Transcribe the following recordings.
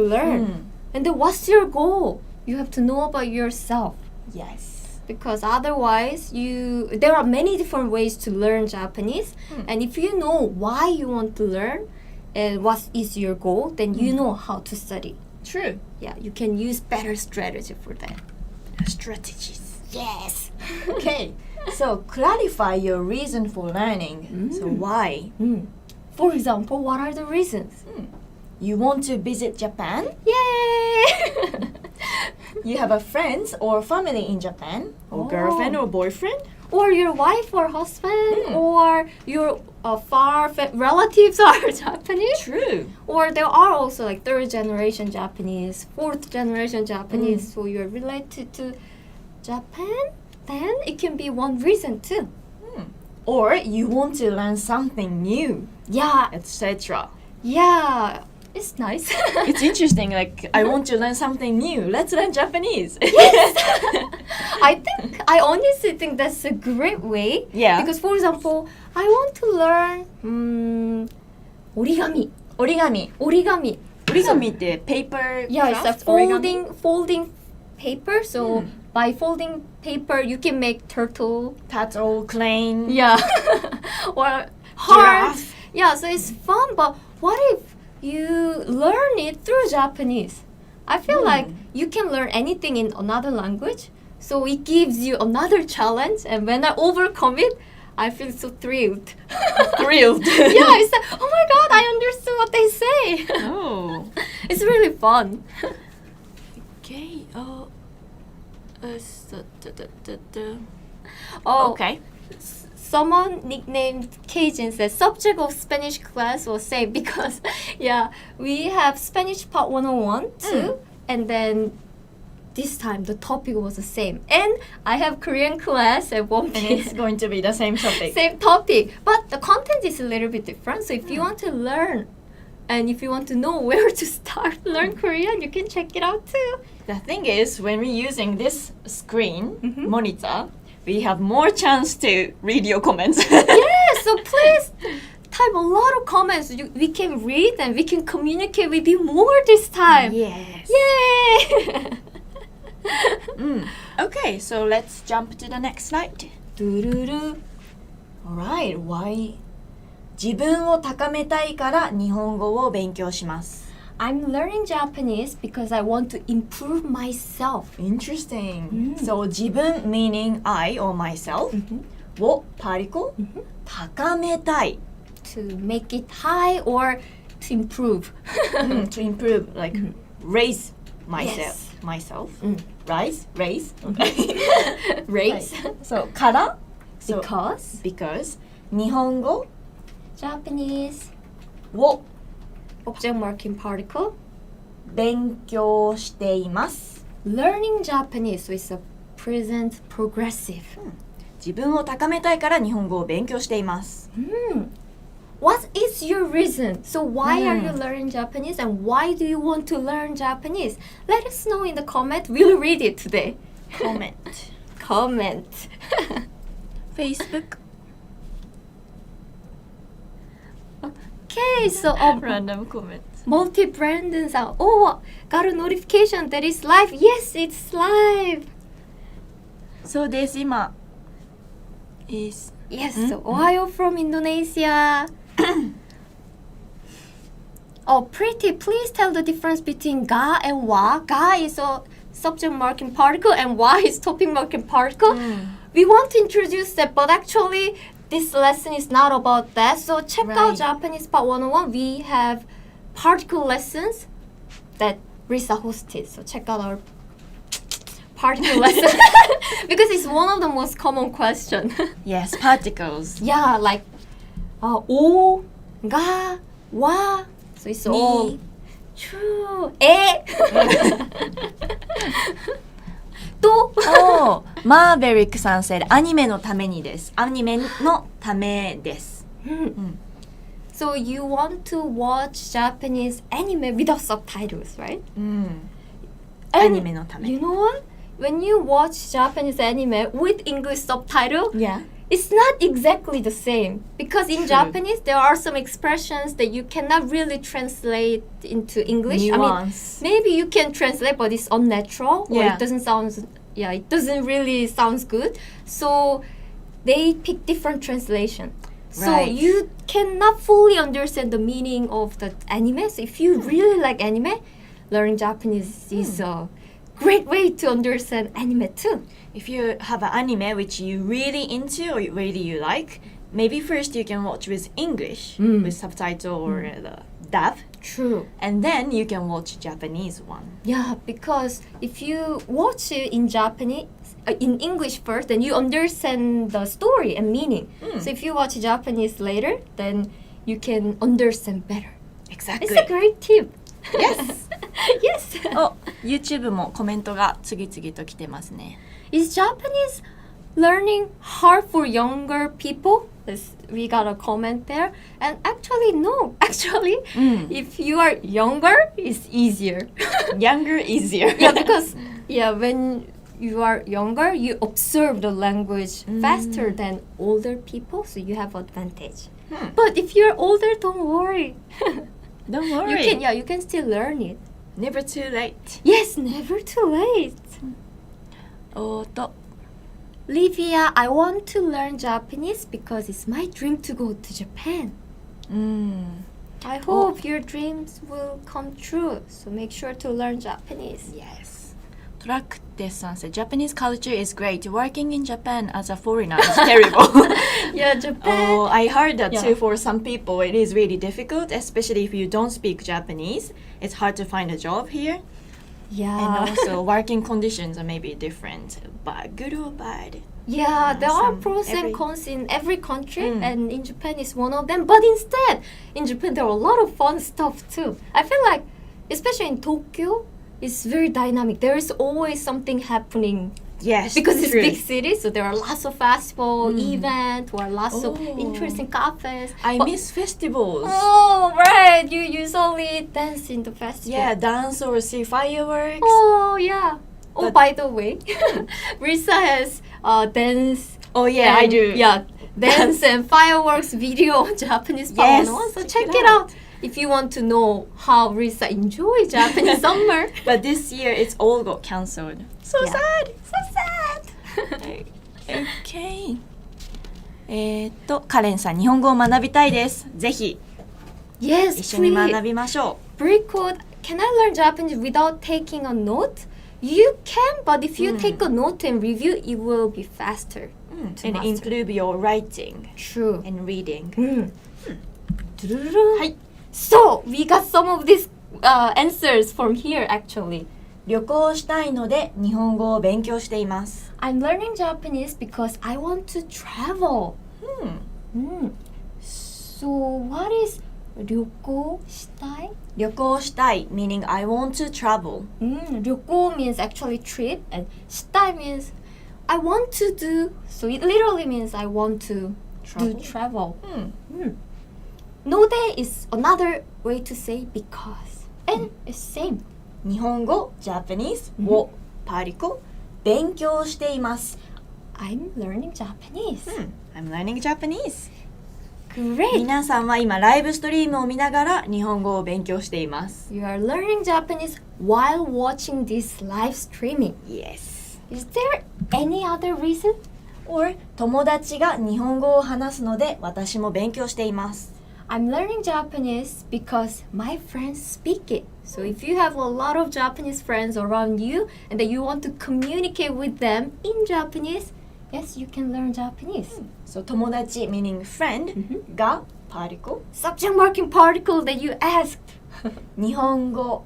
learn. And then what's your goal? You have to know about yourself. Yes. Because otherwise there are many different ways to learn Japanese, and if you know why you want to learn and what is your goal, then you know how to study. True. Yeah, you can use better strategy for that. Strategies. Yes. Okay. So clarify your reason for learning. So why? For example, what are the reasons? You want to visit Japan? Yay! You have a friends or family in Japan? Or girlfriend or boyfriend? Or your wife or husband, or your relatives are Japanese. True. Or there are also like third generation Japanese, fourth generation Japanese, so you're related to Japan, then it can be one reason too. Or you want to learn something new, Yeah, etc. yeah, it's nice. It's interesting, like, I want to learn something new. Let's learn Japanese. I honestly think that's a great way. Yeah. Because for example, I want to learn origami. Origami. Origami. Origamiって paper Yeah, it's craft? a Origami? folding paper. So by folding paper, you can make turtle. Turtle, crane. Yeah. Or heart. Giraffe. Yeah, so it's fun, but what if you learn it through Japanese? I feel like you can learn anything in another language, so it gives you another challenge, and when I overcome it, I feel so thrilled. Thrilled. Yeah, it's like, oh my god, I understood what they say. Oh. It's really fun. Okay. Oh, Okay. Someone nicknamed Cajun says subject of Spanish class was same because yeah, we have Spanish part 101 too, and then this time the topic was the same. And I have Korean class at 1 And p.m. it's going to be the same topic. Same topic, but the content is a little bit different. So if you want to learn and if you want to know where to start learn Korean, you can check it out too. The thing is, when we're using this screen, monitor, we have more chance to read your comments. Yeah, so please type a lot of comments. We can read and we can communicate with you more this time. Yes. Yay! Okay, so let's jump to the next slide. 두루루. Alright, why? 自分を高めたいから日本語を勉強します。I'm learning Japanese because I want to improve myself. Interesting. So 自分 meaning I or myself を particle 高めたい To make it high or to improve. to improve like raise myself Yes. myself Mm. raise Raise. so から so Because 日本語 Japanese を object marking particle. 勉強しています Learning Japanese is a present progressive. 自分を高めたいから日本語を勉強しています What is your reason? So why are you learning Japanese and why do you want to learn Japanese? Let us know in the comment. We'll read it today. comment Comment. Facebook Okay, so random comment multi-Brandonさん. Oh, got a notification that it's live. Yes, it's live. そうです今 is Yes, so Ohio from Indonesia. Oh, pretty. Please tell the difference between ga and wa. Ga is a subject marking particle and wa is topic marking particle. We want to introduce that, but actually this lesson is not about that. So check out Right. Japanese Part 101. We have particle lessons that Risa hosted. So check out our particle lesson because it's one of the most common questions. yes particles Yeah, like o, ga, wa. So it's all Ni. true. E. To. Oh, マーベリックさん said アニメのためにです。アニメのためです。 So you want to watch Japanese anime without subtitles, right? アニメのため。 You know what? When you watch Japanese anime with English subtitle, Yeah. it's not exactly the same because in True. Japanese there are some expressions that you cannot really translate into English. Nuance. I mean, maybe you can translate, but it's unnatural or Yeah. it doesn't sound. Yeah, it doesn't really sounds good. So they pick different translation. So Right. you cannot fully understand the meaning of the anime. So if you really like anime, learning Japanese is a great way to understand anime too. If you have an anime which you really into or really you like, maybe first you can watch with English with subtitle or the dub, True. and then you can watch Japanese one. Yeah, because if you watch it in Japanese, in English first, then you understand the story and meaning. So if you watch Japanese later, then you can understand better. Exactly. It's a great tip. Yes. Yes. お、YouTube もコメントが次々と来てますね。Is Japanese learning hard for younger people? We got a comment there. And actually, no. Actually, if you are younger, it's easier. Younger, easier. Yeah, because when you are younger, you observe the language faster than older people, so you have advantage. But if you're older, don't worry. Don't worry. You can still learn it. Never too late. Yes, never too late. おーと、 Livia, I want to learn Japanese because it's my dream to go to Japan. うん。 I hope your dreams will come true. So make sure to learn Japanese. Yes. トラックテさん said Japanese culture is great. Working in Japan as a foreigner is terrible. Yeah, Japan. Oh, I heard that Yeah. too. For some people, it is really difficult, especially if you don't speak Japanese. It's hard to find a job here, and Yeah. also working conditions are maybe different, but good or bad. Yeah, there are some- pros every- and cons in every country, Mm. and in Japan is one of them. But instead, in Japan, there are a lot of fun stuff too. I feel like, especially in Tokyo, it's very dynamic. There is always something happening Yes, because it's true. big city, so there are lots of festival events or lots of Oh. interesting cafes. I But- miss festivals. Oh, right. You usually dance in the festival. Yeah, dance or see fireworks. Oh, yeah. Oh, But- by the way, Risa has dance. Oh, yeah, I and- do. Yeah, dance and fireworks video on Japanese Yes, Power 101. So check check it it out if you want to know how Risa enjoys Japanese summer. But this year, it's all got cancelled. So Yeah. sad. So sad. Okay. カレンさん、日本語を学びたいです。ぜひ Yes, 一緒に学 please. びましょ Very cool. Can I learn Japanese without taking a note? You can, but if you take a note and review, it will be faster. う。To And master. improve your writing True. and reading. Hi. So we got some of these answers from here actually. 旅行したいので日本語を勉強しています。 I'm learning Japanese because I want to travel. So what is 旅行したい? 旅行したい meaning I want to travel. 旅行 means actually trip, and したい means I want to do. So it literally means I want to do travel. うん。 No day is another way to say because, and it's same. 日本語 Japanese をパリコ勉強しています。 I'm learning Japanese. I'm learning Japanese. Great. 皆さんは今ライブストリームを見ながら日本語を勉強しています。 You are learning Japanese while watching this live streaming. Yes. Is there any other reason? Or 友達が日本語を話すので私も勉強しています。 I'm learning Japanese because my friends speak it. So if you have a lot of Japanese friends around you and that you want to communicate with them in Japanese, yes, you can learn Japanese. So 友達 meaning friend がパリコ Subject marking particle that you asked. 日本語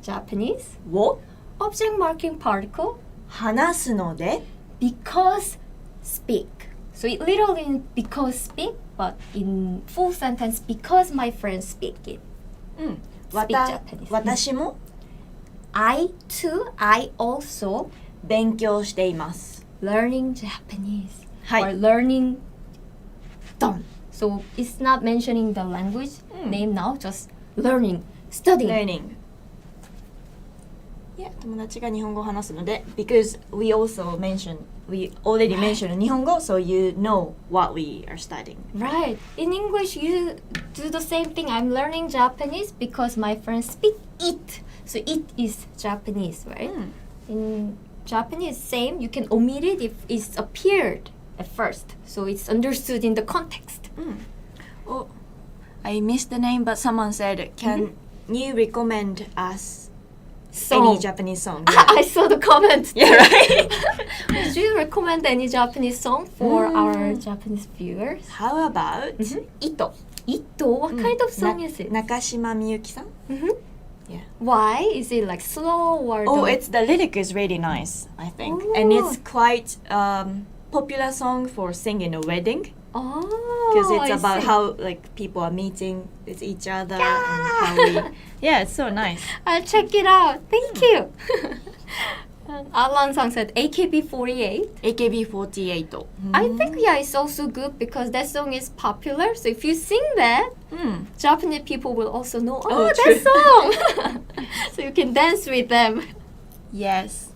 Japanese. を Object marking particle. 話すので Because speak. So it literally means because speak, but in full sentence, because my friends speak it. わ Speak た Japanese. 私も I too, I also 勉強しています。 learning Japanese. はい Or learning done. So it's not mentioning the language name now, just learning, studying. Learning. Yeah, 友達が日本語を話すので because we already mentioned 日本語 so you know what we are studying. Right. In English, you do the same thing. I'm learning Japanese because my friends speak it. So it is Japanese, right? In Japanese, same. You can omit it if it's appeared at first. So it's understood in the context. Oh, I missed the name, but someone said, can you recommend us any Japanese song? Yeah. I saw the comment. Yeah, right? Would you recommend any Japanese song for our Japanese viewers? How about Ito? Ito? What kind of song is it? Nakashima Miyuki-san? Yeah. Why? Is it like slow or Oh, the lyric is really nice, I think. And it's quite popular song for singing a wedding. Oh, Because it's I about see. how like people are meeting with each other and how we yeah, it's so nice. I'll check it out. Thank you. Alan Sang said AKB48. AKB48. I think it's also good because that song is popular. So if you sing that, Japanese people will also know Oh, that song. So you can dance with them. Yes.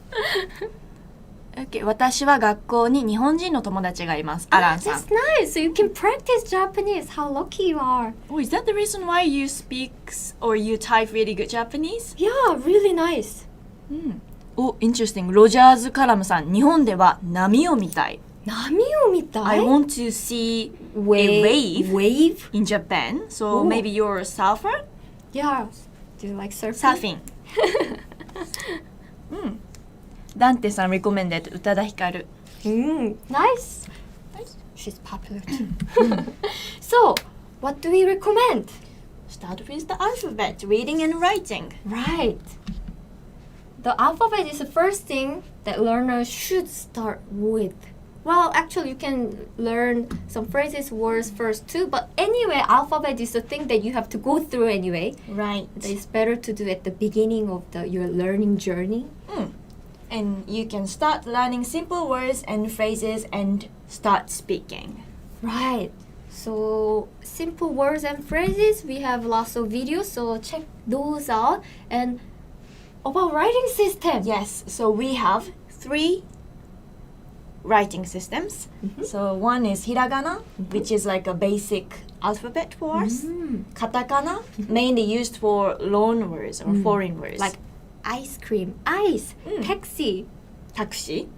Okay, 私は学校に日本人の友達がいます。アランさん。 That's nice. So you can practice Japanese. How lucky you are. Oh, is that the reason why you speak or you type really good Japanese? Yeah, really nice. Oh, interesting. ロジャーズカラムさん、日本では波を見たい。波を見たい? I want to see a wave in Japan. So Oh. maybe you're a surfer? Yeah. Do you like surfing? Surfing. ダンテさん recommended 宇多田ヒカル。 Nice. She's popular too. So, what do we recommend? Start with the alphabet, reading and writing. Right. The alphabet is the first thing that learners should start with. Well, actually, you can learn some phrases, words first too. But anyway, alphabet is the thing that you have to go through anyway. Right. It's better to do at the beginning of your learning journey. And you can start learning simple words and phrases and start speaking. Right. So simple words and phrases, we have lots of videos, so check those out. And about writing system. Yes, so we have 3 writing systems. So one is hiragana, which is like a basic alphabet for us. Katakana, mainly used for loan words or foreign words. Like ice cream, ice, taxi, taxi.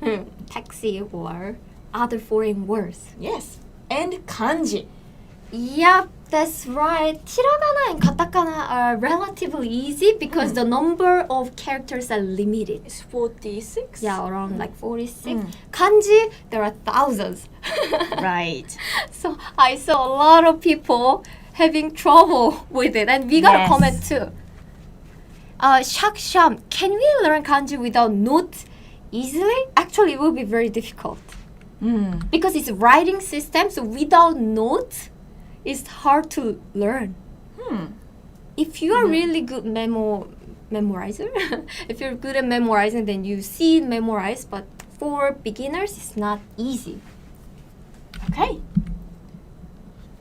taxi, or other foreign words. Yes. And kanji. Yep, that's right. Hiragana and katakana are relatively easy because the number of characters are limited. It's 46. Yeah, around like 46. Kanji, there are thousands. Right. So I saw a lot of people having trouble with it, and we got a Yes. comment too. Sham, can we learn kanji without notes easily? Actually, it will be very difficult because it's a writing system. So without notes, it's hard to learn. If you are really good memorizer, if you're good at memorizing, then you see memorize. But for beginners, it's not easy. Okay.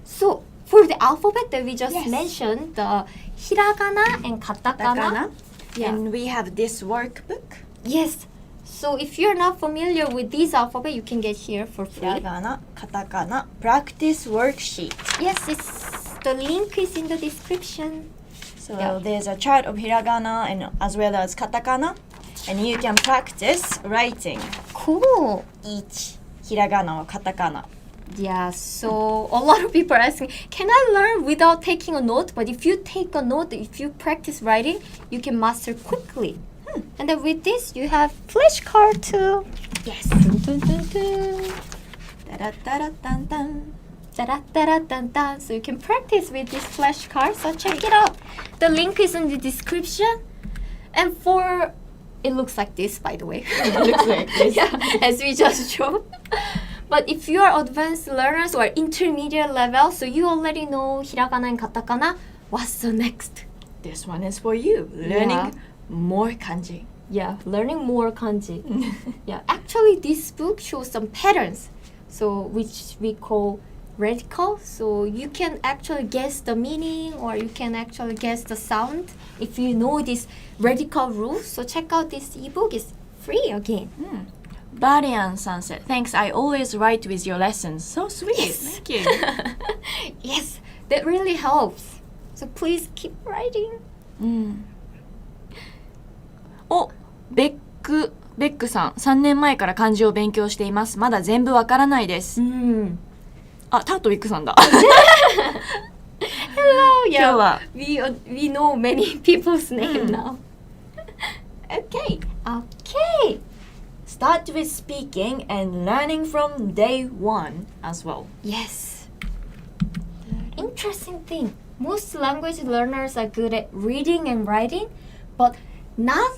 So for the alphabet that we just Yes. mentioned, the hiragana and katakana. Yeah. And we have this workbook. Yes. So if you're not familiar with these alphabet, you can get here for free. Hiragana, katakana, practice worksheet. Yes, the link is in the description. So Yeah. there's a chart of hiragana and as well as katakana. And you can practice writing Cool. each hiragana or katakana. Yeah, so a lot of people are asking, can I learn without taking a note? But if you take a note, if you practice writing, you can master quickly. And then with this, you have flashcard too. Yes. Dun, dun, dun, dun. Da-da-da-da-dun-dun. Da-da-da-da-dun-dun. So you can practice with this flashcard. So check it out. The link is in the description. And for it looks like this, by the way. It looks like this. Yeah, as we just showed. But if you are advanced learners or intermediate level, so you already know hiragana and katakana, what's the next? This one is for you. Learning Yeah. more kanji. Yeah, learning more kanji. Yeah, actually this book shows some patterns, so which we call radical, so you can actually guess the meaning or you can actually guess the sound if you know this radical rules. So check out this ebook. It's free again. Barian san said, "Thanks, I always write with your lessons." So sweet. Yes. Thank you. Yes, that really helps. So please keep writing. お、ベックさん、3年前から漢字を勉強しています。まだ全部わからないです。あ、タートウィックさんだ。 Hello, 今日は we know many people's name now. Okay. Okay. Start with speaking and learning from day one as well. Yes. Interesting thing. Most language learners are good at reading and writing, but not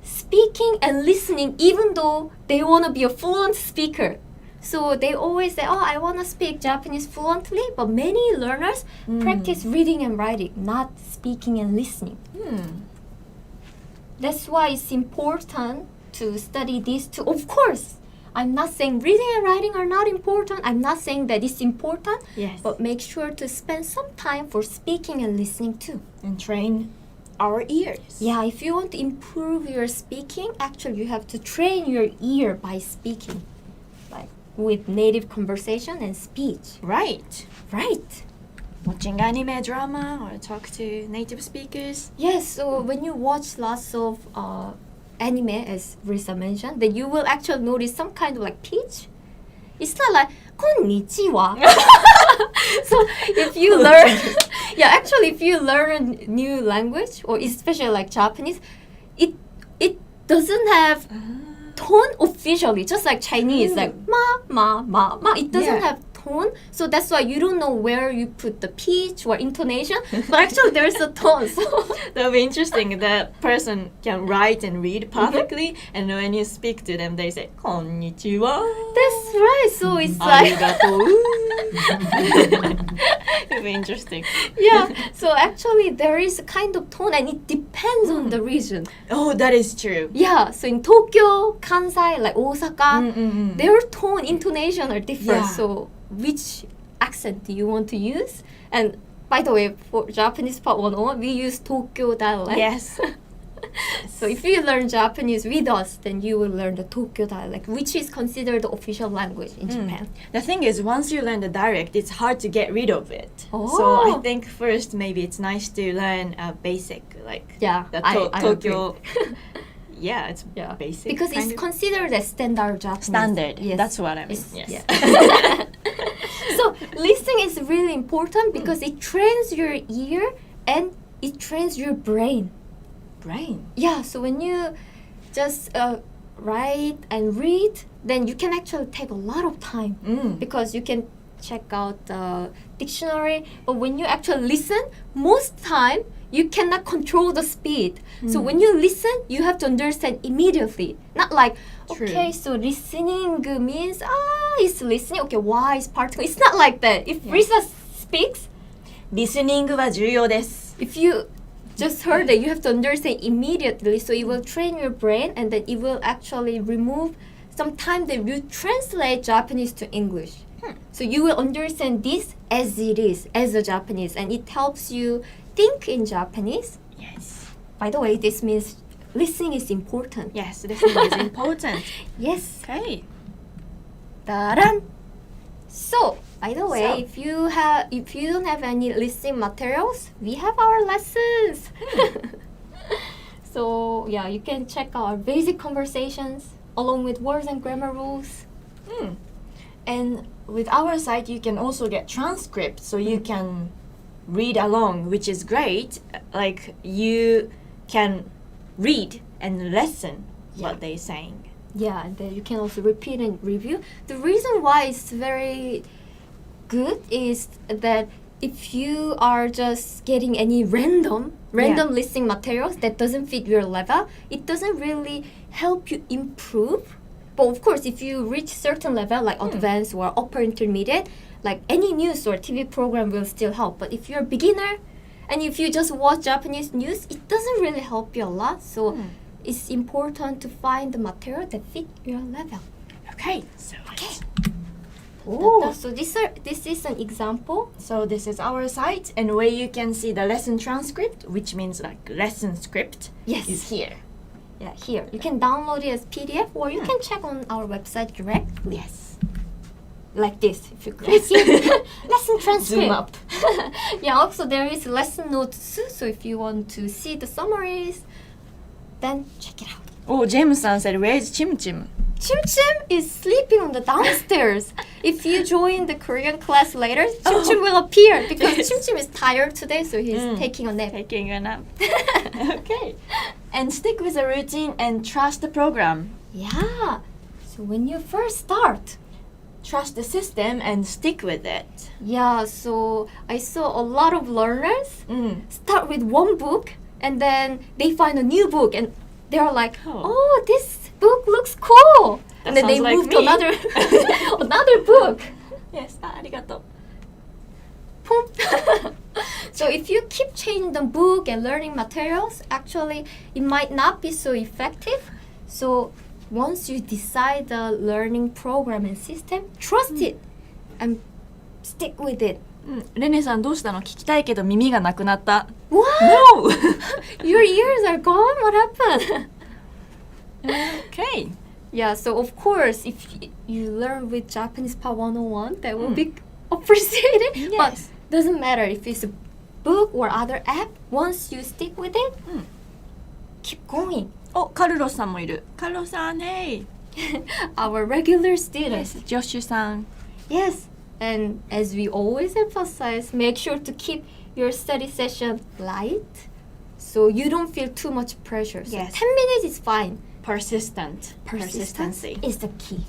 speaking and listening, even though they want to be a fluent speaker. So they always say, "Oh, I want to speak Japanese fluently," but many learners practice reading and writing, not speaking and listening. That's why it's important to study these two. Of course, I'm not saying reading and writing are not important. I'm not saying that it's important, Yes. but make sure to spend some time for speaking and listening too. And train our ears. Yeah, if you want to improve your speaking, actually you have to train your ear by speaking, like with native conversation and speech. Right. Right. Watching anime, drama, or talk to native speakers. Yes, so when you watch lots of anime, as Risa mentioned, then you will actually notice some kind of like pitch. It's not like konnichiwa. So if you learn, actually if you learn a new language or especially like Japanese, it doesn't have tone officially, just like Chinese, like ma. It doesn't have tone, so that's why you don't know where you put the pitch or intonation. But actually, there's a tone. So That would be interesting. That person can write and read perfectly, and when you speak to them, they say "konnichiwa." that's right. So it's like It'd be interesting. yeah. So actually, there is a kind of tone, and it depends on the region. Oh, that is true. Yeah. So in Tokyo, Kansai, like Osaka, their tone, intonation are different. Yeah. So which accent do you want to use? And by the way, for Japanese Part 101, we use Tokyo dialect. Yes. So if you learn Japanese with us, then you will learn the Tokyo dialect, which is considered the official language in Japan. The thing is, once you learn the dialect, it's hard to get rid of it. So Oh. I think first maybe it's nice to learn a basic, like Yeah, the I Tokyo. agree. Yeah, it's Yeah, basic. because it's kind of. considered as standard Japanese. Standard. Yes. That's what I mean. It's- Yes. yeah. So listening is really important because it trains your ear and it trains your brain. Brain. Yeah, so when you just write and read, then you can actually take a lot of time because you can check out the dictionary. But when you actually listen, most time you cannot control the speed. So when you listen, you have to understand immediately. Not like, True. okay, so listening means, it's listening. Okay, why is particle? It's not like that. If Risa speaks, リスニングは重要です。 if you just heard it, you have to understand immediately. So it will train your brain and then it will actually remove some time that you translate Japanese to English. So you will understand this as it is, as a Japanese, and it helps you think in Japanese. Yes. By the way, this means listening is important. Yes, listening is important. Yes. Okay. Ta-ran! So, by the way, So- if you don't have any listening materials, we have our lessons. So yeah, you can check our basic conversations along with words and grammar rules. And with our site, you can also get transcripts, so you can read along, which is great. Like you can read and listen what they're saying. Yeah, and then you can also repeat and review. The reason why it's very good is that if you are just getting any random listening materials that doesn't fit your level, it doesn't really help you improve. But of course, if you reach certain level like advanced or upper intermediate, like any news or TV program will still help. But if you're a beginner and if you just watch Japanese news, it doesn't really help you a lot. So it's important to find the material that fit your level. Okay, so let's Oh, so this is an example. So this is our site, and where you can see the lesson transcript, which means like lesson script, Yes. is here. Yeah, here. You can download it as PDF or you can check on our website directly. Yes. Like this. If you click it, lesson transcript. Zoom up. Yeah, also there is lesson notes too. So if you want to see the summaries, then check it out. Oh, James said, where's Chim Chim? Chim Chim is sleeping on the downstairs. If you join the Korean class later, Chim Chim will appear because Yes. Chim Chim is tired today, so he's taking a nap. Taking a nap. Okay. And stick with the routine and trust the program. Yeah. So when you first start, Trust the system and stick with it. yeah, so I saw a lot of learners Mm. start with one book and then they find a new book and they're like, Oh. oh, this book looks cool. That And then they sounds like move to me. another another book. Yes, arigato. So if you keep changing the book and learning materials, actually it might not be so effective. So once you decide the learning program and system, trust it and stick with it. レネさんどうしたの？聞きたいけど耳がなくなった。 What? No! Your ears are gone? What happened? Okay. Yeah, so of course, if you learn with Japanese Part 101, that will be appreciated. Yes. But doesn't matter if it's a book or other app. Once you stick with it, keep going. お、カルロスさんもいる。カルロスさん、hey! Our regular students. ジョッシュさん。 Yes, and as we always emphasize, make sure to keep your study session light so you don't feel too much pressure. So Yes. 10 minutes is fine. Persistent. Persistence Persistency. is the key.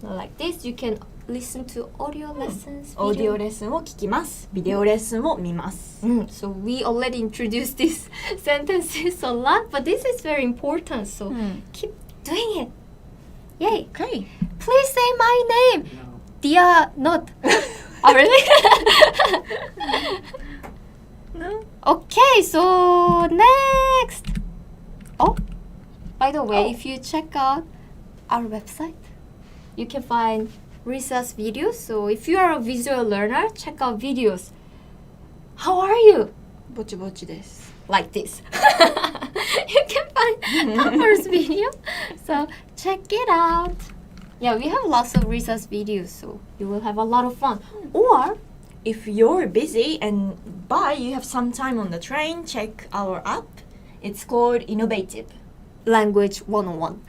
Like this, you can listen to audio lessons. オーディオ video. レッスンを聞きます。ビデオレッスンを見ます。 So we already introduced these sentences a lot, but this is very important. So keep doing it. Yay! Okay. Please say my name. Dia not. Oh really? No. Okay, so next. Oh, by the way, Oh. if you check out our website, you can find research videos. So if you are a visual learner, check out videos. How are you? ぼちぼちです。 Like this. You can find Topper's video. So check it out. Yeah, we have lots of research videos, so you will have a lot of fun. Or If you're busy and you have some time on the train, check our app. It's called Innovative. language 101.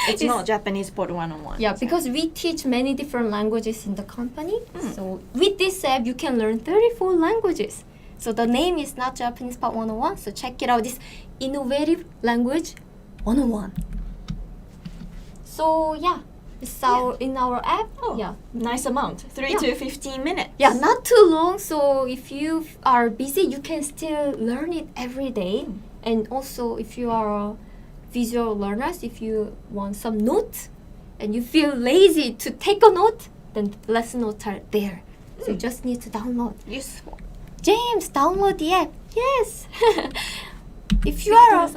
It's not Japanese Port 101. Yeah, because we teach many different languages in the company. So with this app, you can learn 34 languages. So the name is not Japanese Part 101. So check it out. This Innovative Language 101. So yeah, it's in our app. Oh, Yeah. Nice amount. 3 Yeah. to 15 minutes. Yeah, not too long. So if you are busy, you can still learn it every day. And also, if you are visual learners, if you want some notes and you feel lazy to take a note, then lesson notes are there. So you just need to download. Useful. James, download the app. Yes. If you are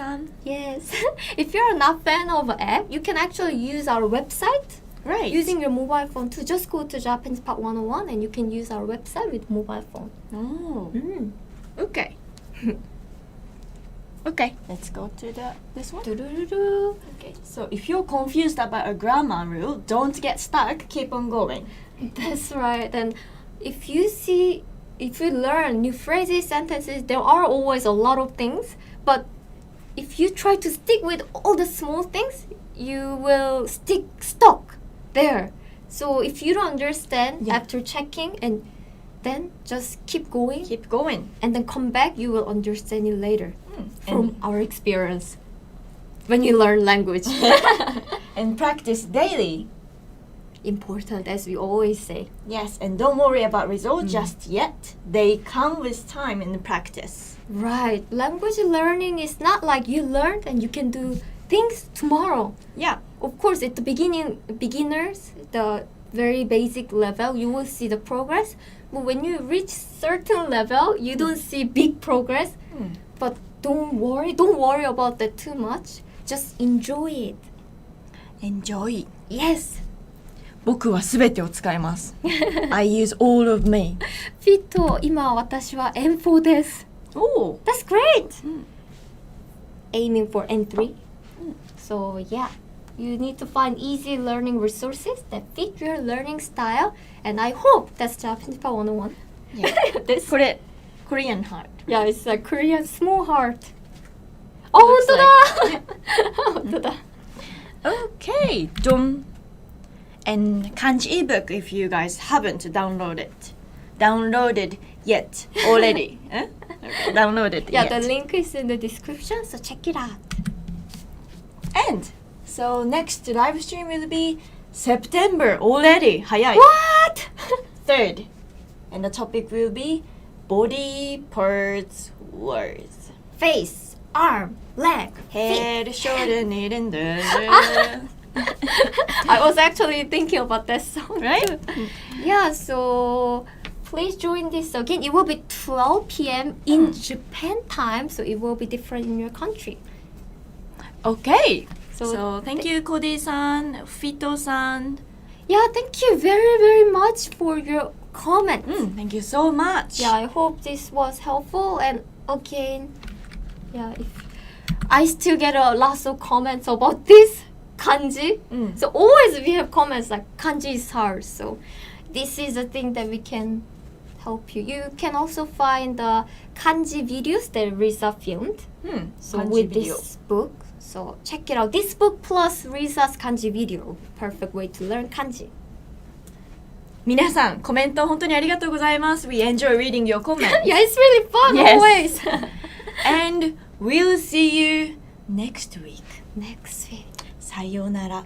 yes, if you are not fan of an app, you can actually use our website. Right. Using your mobile phone to just go to Japanese Part 101 and you can use our website with mobile phone. Oh. Okay. Okay. Let's go to this one. Do-do-do-do. Okay. So if you're confused about a grammar rule, don't get stuck. Keep on going. That's right. And if you learn new phrases, sentences, there are always a lot of things. But if you try to stick with all the small things, you will stuck there. So if you don't understand Yeah. after checking, and then just keep going, Keep going. and then come back, you will understand it later from And, our experience when you learn language. and practice daily. Important, as we always say. Yes, and don't worry about results just yet. They come with time and practice. Right. Language learning is not like you learned and you can do things tomorrow. Yeah. Of course, at the beginners, the very basic level, you will see the progress. But when you reach certain level, you don't see big progress. But don't worry about that too much. Just enjoy it. Enjoy. Yes. 僕はすべてを使います。I use all of me. フィット、今私は N4 です。Oh. That's great! Aiming for N3. So yeah, you need to find easy learning resources that fit your learning style. And I hope that's Japanese Power 101. Yeah. This, これ Korean heart. yeah, it's a Korean small heart. あ、本当だ本当だ Okay. Done. And kanji ebook if you guys haven't downloaded yet already. Downloaded Yeah, yet. the link is in the description, so check it out. And so next live stream will be September already. 早い What? 3rd. And the topic will be body parts words. Face, arm, leg, feet. Head, shoulder, knee, and I was actually thinking about that song. Right? Yeah, so please join this again. It will be 12 p.m. in Japan time, so it will be different in your country. Okay. So, So thank you, Cody-san, Fito-san. Yeah, thank you very, very much for your comment. Thank you so much. Yeah, I hope this was helpful. And again, yeah, if I still get a lots of comments about this kanji. So always we have comments like kanji is hard. So this is a thing that we can help you. You can also find the kanji videos that Risa filmed. So Kanji with video. this book. So check it out. This book plus Risa's kanji video. Perfect way to learn kanji. 皆さん、コメント本当にありがとうございます。We enjoy reading your comments. Yeah, it's really fun Yes. always. And we'll see you next week. Next week. さようなら。